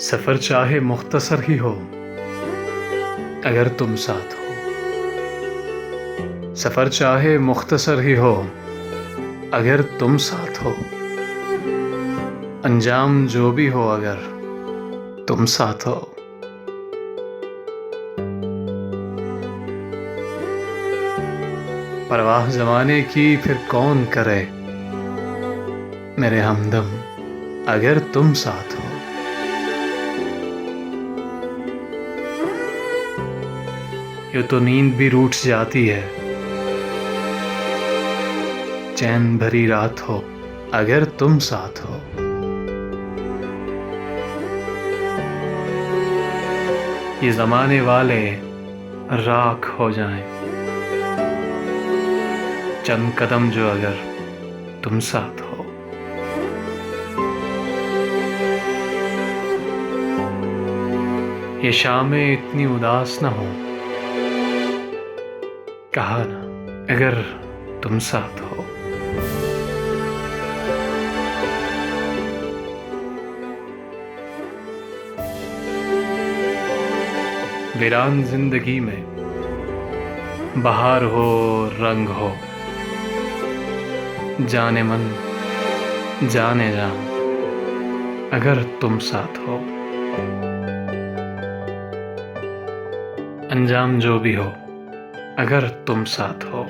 सफर चाहे मुख्तसर ही हो अगर तुम साथ हो। सफर चाहे मुख्तसर ही हो अगर तुम साथ हो। अंजाम जो भी हो अगर तुम साथ हो। परवाह ज़माने की फिर कौन करे मेरे हमदम अगर तुम साथ हो। यूं तो नींद भी रूठ जाती है, चैन भरी रात हो अगर तुम साथ हो। ये ज़माने वाले राख हो जाएं, चंद कदम जो अगर तुम साथ हो। ये शामें इतनी उदास न हो, कहा ना अगर तुम साथ हो। वीरान जिंदगी में बहार हो रंग हो, जाने मन जाने जान अगर तुम साथ हो। अंजाम जो भी हो अगर तुम साथ हो।